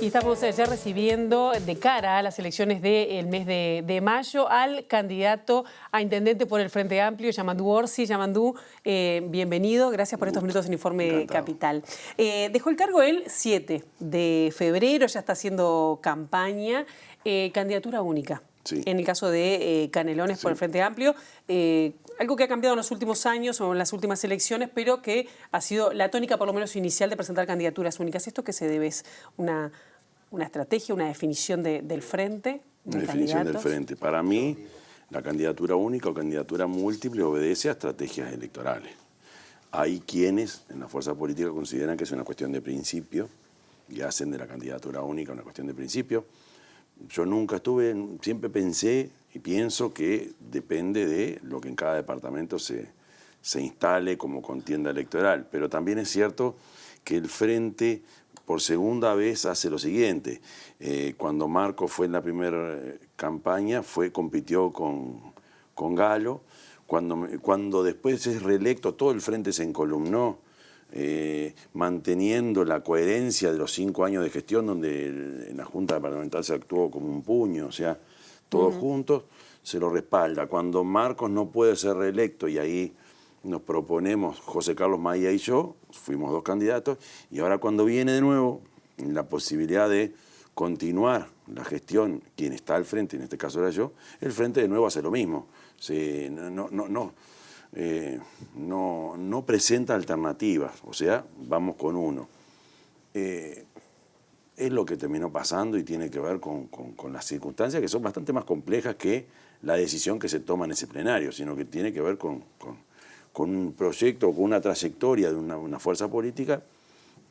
Y estamos ya recibiendo de cara a las elecciones del mes de mayo al candidato a intendente por el Frente Amplio, Yamandú Orsi. Yamandú, bienvenido. Gracias por estos minutos en Informe Encantado. Capital. Dejó el cargo el 7 de febrero, ya está haciendo campaña. Candidatura única. Sí. En el caso de Canelones por el Frente Amplio, algo que ha cambiado en los últimos años o en las últimas elecciones, pero que ha sido la tónica por lo menos inicial de presentar candidaturas únicas. ¿Esto qué se debe? ¿Es una estrategia, una definición del frente? Una definición del candidatos? frente. Para mí, la candidatura única o candidatura múltiple obedece a estrategias electorales. Hay quienes en la fuerza política consideran que es una cuestión de principio y hacen de la candidatura única una cuestión de principio. Yo nunca siempre pensé y pienso que depende de lo que en cada departamento se instale como contienda electoral. Pero también es cierto que el Frente por segunda vez hace lo siguiente. Cuando Marco fue en la primera campaña, compitió con Galo. Cuando después es reelecto, todo el Frente se encolumnó, manteniendo la coherencia de los 5 años de gestión, donde en la Junta Departamental se actuó como un puño, o sea, todos juntos, se lo respalda. Cuando Marcos no puede ser reelecto, y ahí nos proponemos, José Carlos Maía y yo, fuimos 2 candidatos, y ahora cuando viene de nuevo la posibilidad de continuar la gestión, quien está al frente, en este caso era yo, el Frente de nuevo hace lo mismo. No presenta alternativas, o sea, vamos con uno. Es lo que terminó pasando y tiene que ver con las circunstancias que son bastante más complejas que la decisión que se toma en ese plenario, sino que tiene que ver con un proyecto, con una trayectoria de una fuerza política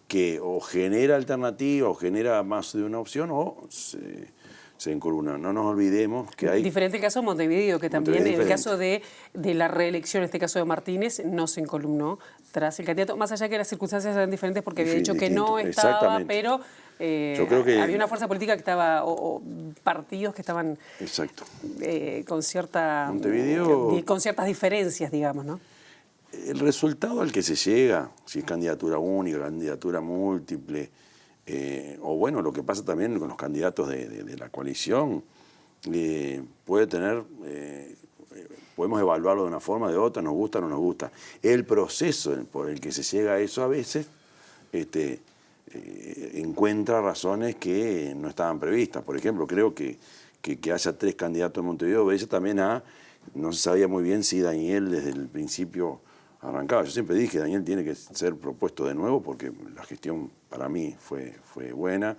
que o genera alternativa o genera más de una opción o se encolumna. No nos olvidemos que hay... Diferente el caso de Montevideo, que también en el caso de la reelección, en este caso de Martínez, no se encolumnó tras el candidato, más allá que las circunstancias eran diferentes porque había dicho que no estaba, pero yo creo que había una fuerza política que estaba, o partidos que estaban con ciertas diferencias, digamos, ¿no? El resultado al que se llega, si es candidatura única, candidatura múltiple, o bueno, lo que pasa también con los candidatos de la coalición, puede tener, podemos evaluarlo de una forma o de otra, nos gusta o no nos gusta. El proceso por el que se llega a eso a veces encuentra razones que no estaban previstas. Por ejemplo, creo que haya 3 candidatos en Montevideo obedece también no se sabía muy bien si Daniel desde el principio arrancaba. Yo siempre dije que Daniel tiene que ser propuesto de nuevo porque la gestión para mí fue buena.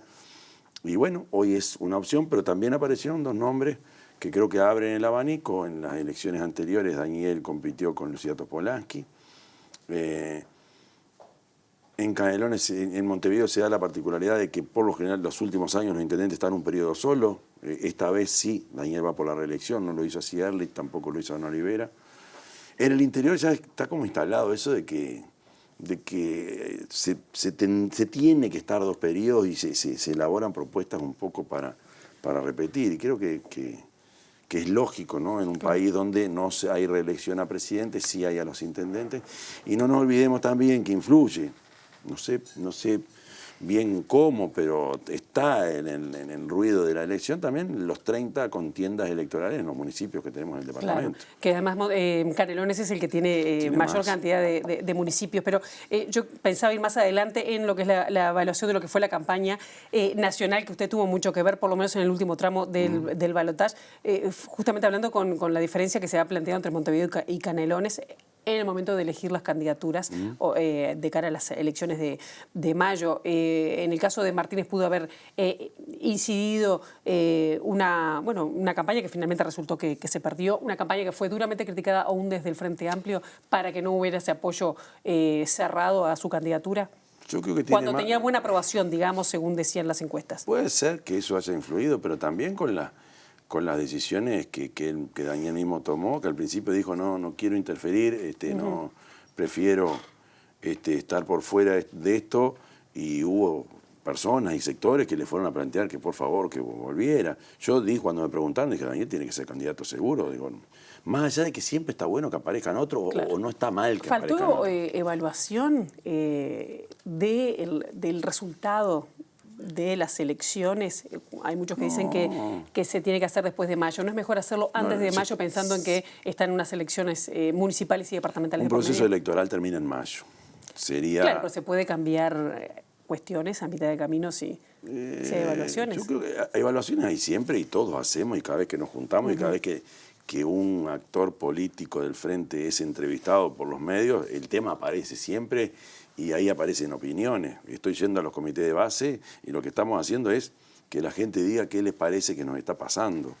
Y bueno, hoy es una opción, pero también aparecieron 2 nombres que creo que abren el abanico. En las elecciones anteriores Daniel compitió con Lucía Topolansky. En Canelones, en Montevideo, se da la particularidad de que por lo general los últimos años los intendentes están en un periodo solo. Esta vez sí, Daniel va por la reelección, no lo hizo así Ehrlich, tampoco lo hizo Ana Olivera. En el interior ya está como instalado eso de que se tiene que estar 2 periodos y se elaboran propuestas un poco para repetir. Y creo que es lógico, ¿no? En un país donde no hay reelección a presidente, sí hay a los intendentes. Y no nos olvidemos también que influye, no sé bien cómo, pero está en el ruido de la elección también los 30 contiendas electorales en los municipios que tenemos en el departamento. Claro, que además Canelones es el que tiene mayor cantidad de municipios, pero yo pensaba ir más adelante en lo que es la evaluación de lo que fue la campaña nacional, que usted tuvo mucho que ver, por lo menos en el último tramo del balotaje, justamente hablando con la diferencia que se ha planteado entre Montevideo y Canelones en el momento de elegir las candidaturas de cara a las elecciones de mayo. En el caso de Martínez pudo haber incidido una campaña que finalmente resultó que se perdió, una campaña que fue duramente criticada aún desde el Frente Amplio para que no hubiera ese apoyo cerrado a su candidatura. Yo creo que cuando tenía buena aprobación, digamos, según decían las encuestas. Puede ser que eso haya influido, pero también con las decisiones que Daniel mismo tomó, que al principio dijo no quiero interferir, no prefiero estar por fuera de esto, y hubo personas y sectores que le fueron a plantear que por favor que volviera. Yo cuando me preguntaron, dije, Daniel tiene que ser candidato seguro. Digo, más allá de que siempre está bueno que aparezcan otros, o no está mal que aparezcan otros. ¿Faltó evaluación del resultado de las elecciones? Hay muchos que dicen que se tiene que hacer después de mayo. ¿No es mejor hacerlo antes de mayo pensando en que están unas elecciones municipales y departamentales? Un proceso electoral termina en mayo. Sería... Claro, pero se puede cambiar cuestiones a mitad de camino si hay evaluaciones. Yo creo que evaluaciones hay siempre y todos hacemos, y cada vez que nos juntamos y cada vez que un actor político del frente es entrevistado por los medios, el tema aparece siempre y ahí aparecen opiniones. Estoy yendo a los comités de base y lo que estamos haciendo es que la gente diga qué les parece que nos está pasando.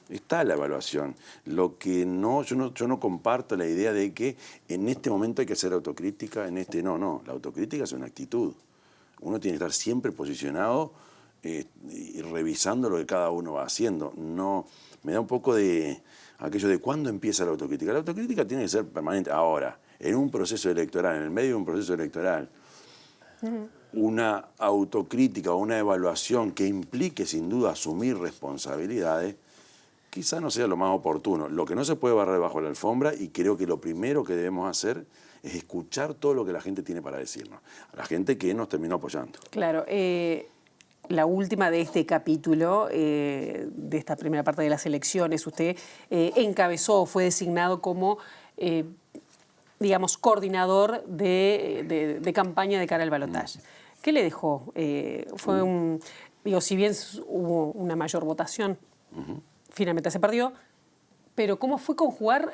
Está la evaluación. Lo que no, yo no comparto la idea de que en este momento hay que hacer autocrítica, en este no. La autocrítica es una actitud. Uno tiene que estar siempre posicionado y revisando lo que cada uno va haciendo. No, me da un poco de aquello de cuándo empieza la autocrítica. La autocrítica tiene que ser permanente. Ahora, en un proceso electoral, en el medio de un proceso electoral, una autocrítica o una evaluación que implique sin duda asumir responsabilidades, quizá no sea lo más oportuno. Lo que no se puede barrer bajo la alfombra, y creo que lo primero que debemos hacer es escuchar todo lo que la gente tiene para decirnos, a la gente que nos terminó apoyando. Claro, la última de este capítulo, de esta primera parte de las elecciones, usted encabezó, fue designado como, digamos, coordinador de campaña de cara al balotaje. ¿Qué le dejó? Fue digo, si bien hubo una mayor votación, finalmente se perdió, pero ¿cómo fue conjugar,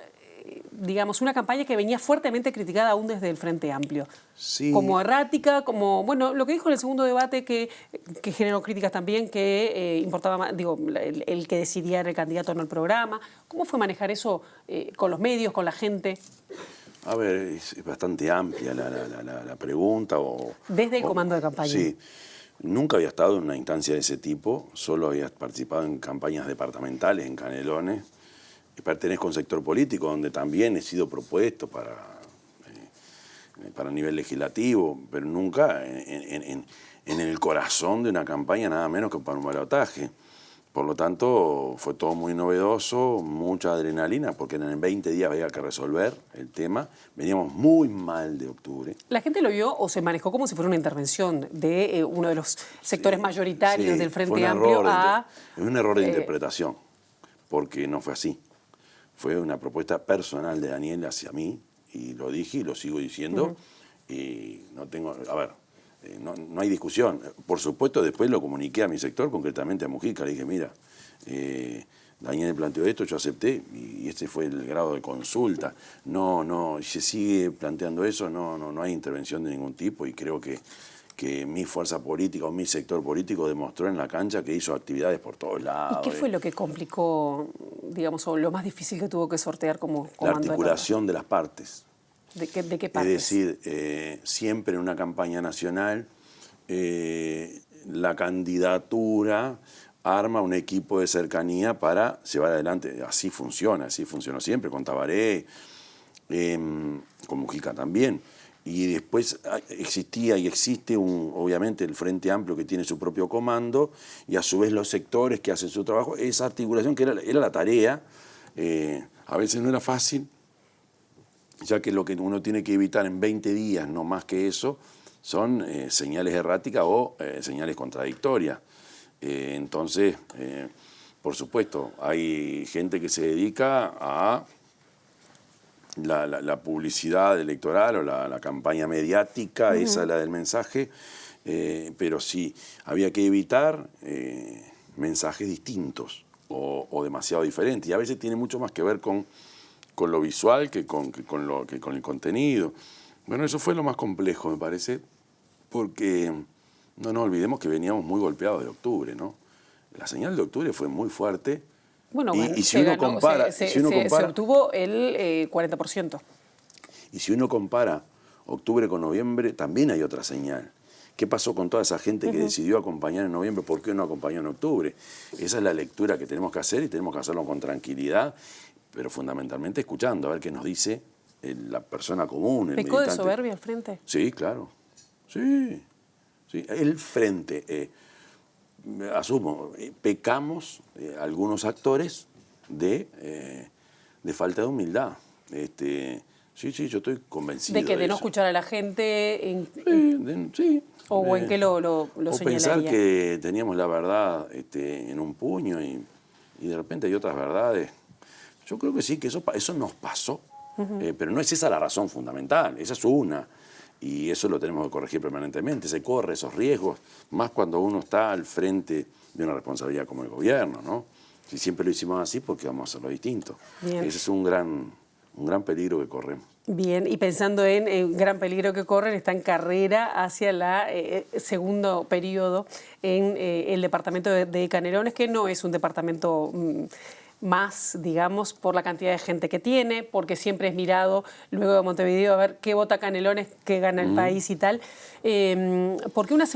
digamos, una campaña que venía fuertemente criticada aún desde el Frente Amplio? Sí. Como errática, como, bueno, lo que dijo en el segundo debate que generó críticas también, que importaba más, digo, el que decidía era el candidato no el programa. ¿Cómo fue manejar eso con los medios, con la gente? A ver, es bastante amplia la pregunta. Desde el comando de campaña. Sí. Nunca había estado en una instancia de ese tipo, solo había participado en campañas departamentales, en Canelones. Pertenezco a un sector político donde también he sido propuesto para nivel legislativo, pero nunca en el corazón de una campaña, nada menos que para un balotaje. Por lo tanto, fue todo muy novedoso, mucha adrenalina, porque en 20 días había que resolver el tema. Veníamos muy mal de octubre. ¿La gente lo vio o se manejó como si fuera una intervención de uno de los sectores mayoritarios del Frente Amplio Es un error de interpretación, porque no fue así. Fue una propuesta personal de Daniel hacia mí, y lo dije y lo sigo diciendo, y no tengo... A ver, no hay discusión. Por supuesto, después lo comuniqué a mi sector, concretamente a Mujica. Le dije, mira, Daniel planteó esto, yo acepté, y este fue el grado de consulta. No, si se sigue planteando eso, no hay intervención de ningún tipo, y creo que mi fuerza política o mi sector político demostró en la cancha que hizo actividades por todos lados. ¿Y qué fue lo que complicó, digamos, o lo más difícil que tuvo que sortear como comando? La articulación de las partes. ¿De qué partes? Es decir, siempre en una campaña nacional, la candidatura arma un equipo de cercanía para llevar adelante. Así funcionó siempre, con Tabaré, con Mujica también. Y después existía y existe, obviamente, el Frente Amplio que tiene su propio comando, y a su vez los sectores que hacen su trabajo. Esa articulación que era la tarea, a veces no era fácil, ya que lo que uno tiene que evitar en 20 días, no más que eso, son señales erráticas o señales contradictorias. Entonces, por supuesto, hay gente que se dedica a la publicidad electoral o la campaña mediática, esa es la del mensaje, pero sí, había que evitar mensajes distintos o demasiado diferentes. Y a veces tiene mucho más que ver con lo visual que con el contenido. Bueno, eso fue lo más complejo, me parece, porque no nos olvidemos que veníamos muy golpeados de octubre, ¿no? La señal de octubre fue muy fuerte. Bueno, y si uno compara, se obtuvo el 40%. Y si uno compara octubre con noviembre, también hay otra señal. ¿Qué pasó con toda esa gente que decidió acompañar en noviembre? ¿Por qué no acompañó en octubre? Esa es la lectura que tenemos que hacer, y tenemos que hacerlo con tranquilidad, pero fundamentalmente escuchando, a ver qué nos dice la persona común, el ¿Pecó militante. de soberbia al frente? Sí, claro. Sí. El frente, asumo, pecamos algunos actores de falta de humildad. Sí, yo estoy convencido de que de no eso. escuchar a la gente, Sí. o en qué lo O señalaría. pensar que teníamos la verdad en un puño y de repente hay otras verdades. Yo creo que sí, que eso nos pasó. Pero no es esa la razón fundamental, esa es una. Y eso lo tenemos que corregir permanentemente. Se corre esos riesgos, más cuando uno está al frente de una responsabilidad como el gobierno, ¿no? Si siempre lo hicimos así, ¿por qué vamos a hacerlo distinto? Bien. Ese es un gran peligro que corremos. Bien, y pensando en el gran peligro que corren, está en carrera hacia el segundo periodo en el departamento de Canelones, que no es un departamento más, digamos, por la cantidad de gente que tiene, porque siempre es mirado luego de Montevideo a ver qué vota Canelones, qué gana el país y tal. ¿Por qué un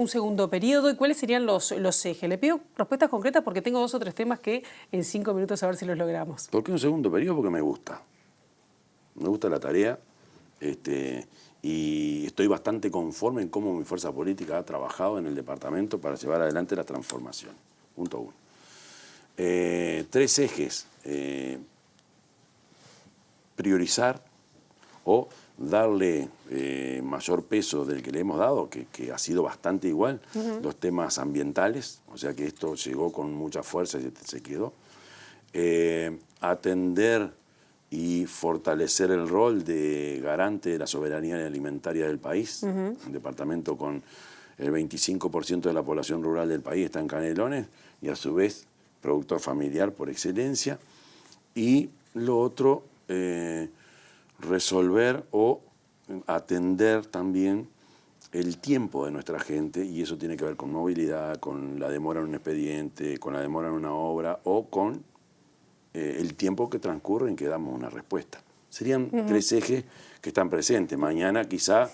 segundo periodo y cuáles serían los ejes? Le pido respuestas concretas porque tengo 2 o 3 temas que en 5 minutos a ver si los logramos. ¿Por qué un segundo periodo? Porque me gusta. Me gusta la tarea y estoy bastante conforme en cómo mi fuerza política ha trabajado en el departamento para llevar adelante la transformación. Punto 1. 3 ejes. Priorizar o darle mayor peso del que le hemos dado, que ha sido bastante igual, los temas ambientales, o sea que esto llegó con mucha fuerza y se quedó. Atender y fortalecer el rol de garante de la soberanía alimentaria del país. Un departamento con el 25% de la población rural del país está en Canelones y a su vez productor familiar por excelencia. Y lo otro, resolver o atender también el tiempo de nuestra gente, y eso tiene que ver con movilidad, con la demora en un expediente, con la demora en una obra o con el tiempo que transcurre en que damos una respuesta. Serían 3 ejes que están presentes. Mañana quizá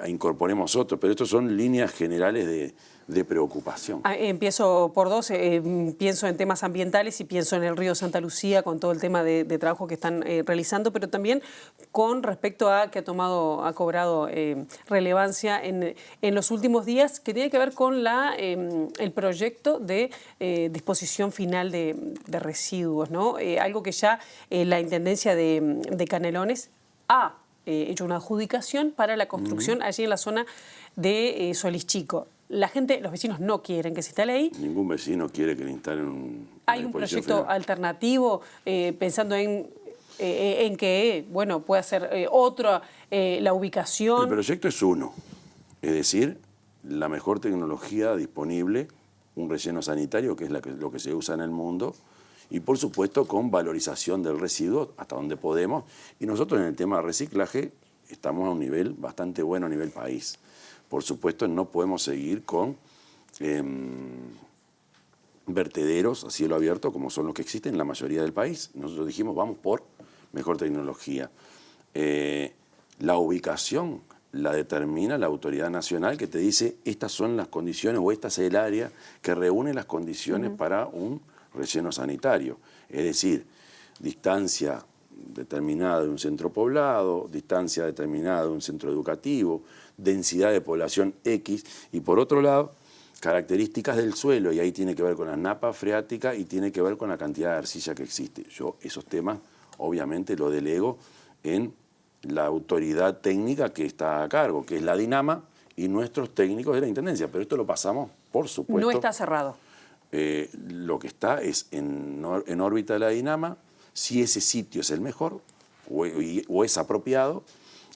incorporemos otros, pero estos son líneas generales de preocupación. Empiezo por 2, pienso en temas ambientales y pienso en el río Santa Lucía con todo el tema de trabajo que están realizando, pero también con respecto a que ha cobrado relevancia en los últimos días, que tiene que ver con el proyecto de disposición final de residuos, ¿no? Algo que ya la Intendencia de Canelones ha hecho una adjudicación para la construcción allí en la zona de Solís Chico. La gente, los vecinos no quieren que se instale ahí. Ningún vecino quiere que le instalen ¿Hay un proyecto alternativo pensando en que bueno, puede ser otra la ubicación? El proyecto es uno, es decir, la mejor tecnología disponible, un relleno sanitario, que es lo que se usa en el mundo, y por supuesto con valorización del residuo hasta donde podemos. Y nosotros en el tema de reciclaje estamos a un nivel bastante bueno a nivel país. Por supuesto no podemos seguir con vertederos a cielo abierto como son los que existen en la mayoría del país. Nosotros dijimos vamos por mejor tecnología. La ubicación la determina la autoridad nacional que te dice estas son las condiciones o esta es el área que reúne las condiciones para un relleno sanitario. Es decir, distancia determinada de un centro poblado, distancia determinada de un centro educativo, densidad de población X, y por otro lado, características del suelo, y ahí tiene que ver con la napa freática y tiene que ver con la cantidad de arcilla que existe. Yo esos temas obviamente lo delego en la autoridad técnica que está a cargo, que es la DINAMA y nuestros técnicos de la Intendencia, pero esto lo pasamos, por supuesto. No está cerrado. Lo que está es en órbita de la DINAMA, si ese sitio es el mejor o es apropiado,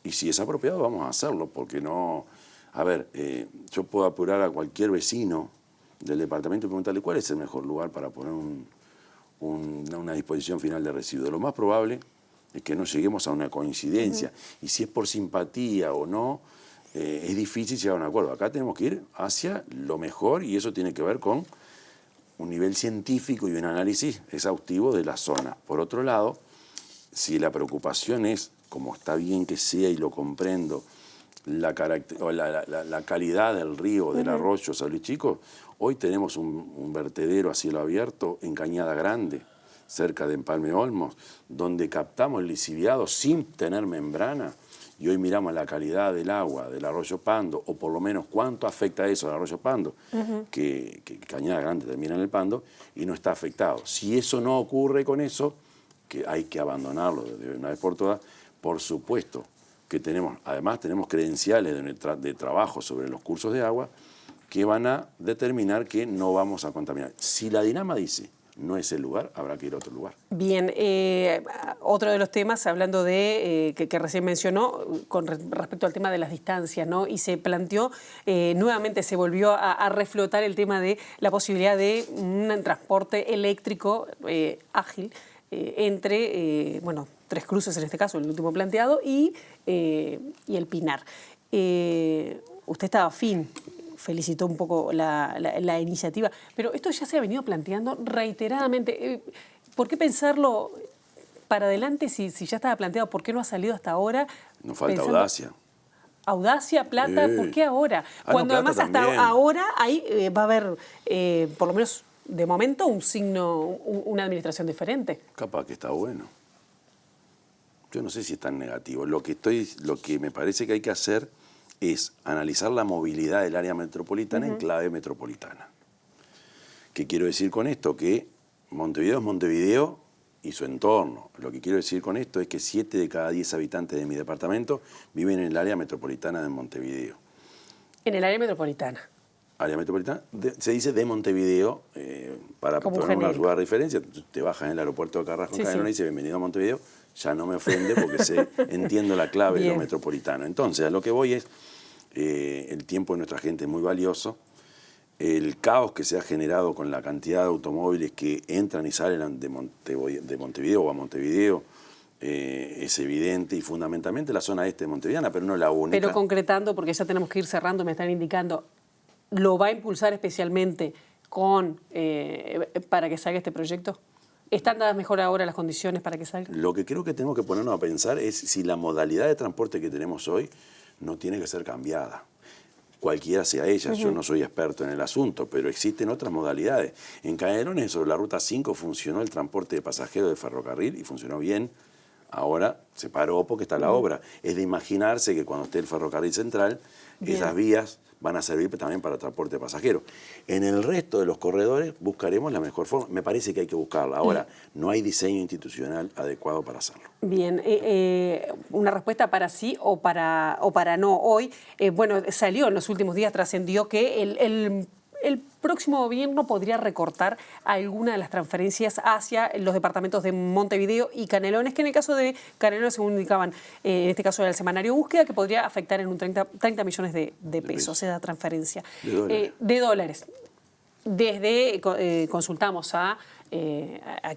y si es apropiado vamos a hacerlo, porque no... A ver, yo puedo apurar a cualquier vecino del departamento y preguntarle cuál es el mejor lugar para poner una disposición final de residuos. Lo más probable es que no lleguemos a una coincidencia, y si es por simpatía o no, es difícil llegar a un acuerdo. Acá tenemos que ir hacia lo mejor, y eso tiene que ver con un nivel científico y un análisis exhaustivo de la zona. Por otro lado, si la preocupación es, como está bien que sea y lo comprendo, la calidad del río, del arroyo Solís Chico, hoy tenemos un vertedero a cielo abierto en Cañada Grande, cerca de Empalme Olmos, donde captamos el lixiviado sin tener membrana, y hoy miramos la calidad del agua del arroyo Pando, o por lo menos cuánto afecta eso al arroyo Pando, que Cañada Grande termina en el Pando, y no está afectado. Si eso no ocurre con eso, que hay que abandonarlo de una vez por todas. Por supuesto que además tenemos credenciales de trabajo sobre los cursos de agua que van a determinar que no vamos a contaminar. Si la Dinama dice no es el lugar, habrá que ir a otro lugar. Bien, otro de los temas, hablando de que recién mencionó, con respecto al tema de las distancias, ¿no? Y se planteó, nuevamente se volvió a reflotar el tema de la posibilidad de un transporte eléctrico ágil entre, bueno, Tres Cruces en este caso, el último planteado, y el Pinar. Usted estaba afín, felicitó un poco la iniciativa, pero esto ya se ha venido planteando reiteradamente. ¿Por qué pensarlo para adelante si ya estaba planteado? ¿Por qué no ha salido hasta ahora? Nos falta audacia. Audacia, plata, ¿por qué ahora? Cuando no, además hasta también. ahora ahí va a haber, por lo menos de momento, un signo, una administración diferente. Capaz que está bueno. Yo no sé si es tan negativo. Lo que me parece que hay que hacer es analizar la movilidad del área metropolitana en clave metropolitana. ¿Qué quiero decir con esto? Que Montevideo es Montevideo y su entorno. Lo que quiero decir con esto es que 7 de cada 10 habitantes de mi departamento viven en el área metropolitana de Montevideo. En el área metropolitana. Área metropolitana, se dice de Montevideo, para poner una lugar de referencia. Te bajas en el aeropuerto de Carrasco, y dice bienvenido a Montevideo, ya no me ofende porque entiendo la clave de lo metropolitano. Entonces, a lo que voy es, el tiempo de nuestra gente es muy valioso, el caos que se ha generado con la cantidad de automóviles que entran y salen de Montevideo o a Montevideo, es evidente, y fundamentalmente la zona este de montevideana, pero no la única. Pero concretando, porque ya tenemos que ir cerrando, me están indicando, ¿lo va a impulsar especialmente para que salga este proyecto? ¿Están dadas mejor ahora las condiciones para que salga? Lo que creo que tenemos que ponernos a pensar es si la modalidad de transporte que tenemos hoy no tiene que ser cambiada. Cualquiera sea ella, yo no soy experto en el asunto, pero existen otras modalidades. En Canelones, sobre la Ruta 5, funcionó el transporte de pasajeros de ferrocarril y funcionó bien. Ahora se paró porque está la obra. Es de imaginarse que cuando esté el ferrocarril central, esas vías van a servir también para transporte de pasajeros. En el resto de los corredores buscaremos la mejor forma. Me parece que hay que buscarla. Ahora, no hay diseño institucional adecuado para hacerlo. Bien, una respuesta para sí o para no. Hoy, bueno, salió en los últimos días, trascendió que el próximo gobierno podría recortar alguna de las transferencias hacia los departamentos de Montevideo y Canelones, que en el caso de Canelones, según indicaban, en este caso era el semanario Búsqueda, que podría afectar en un 30 millones de pesos esa transferencia. De dólares. Desde consultamos a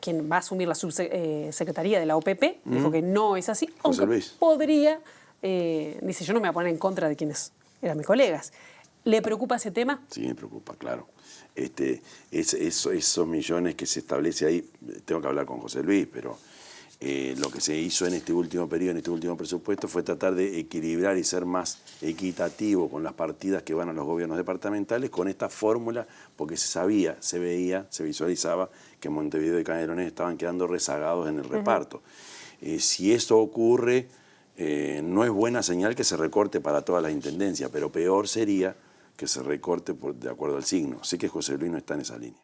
quien va a asumir la subsecretaría de la OPP, dijo que no es así, José aunque Luis podría, dice, yo no me voy a poner en contra de quienes eran mis colegas. ¿Le preocupa ese tema? Sí, me preocupa, claro. Esos millones que se establece ahí, tengo que hablar con José Luis, pero lo que se hizo en este último periodo, en este último presupuesto, fue tratar de equilibrar y ser más equitativo con las partidas que van a los gobiernos departamentales con esta fórmula, porque se sabía, se veía, se visualizaba que Montevideo y Canelones estaban quedando rezagados en el reparto. Si eso ocurre, no es buena señal que se recorte para todas las intendencias, pero peor sería que se recorte de acuerdo al signo. Sé que José Luis no está en esa línea.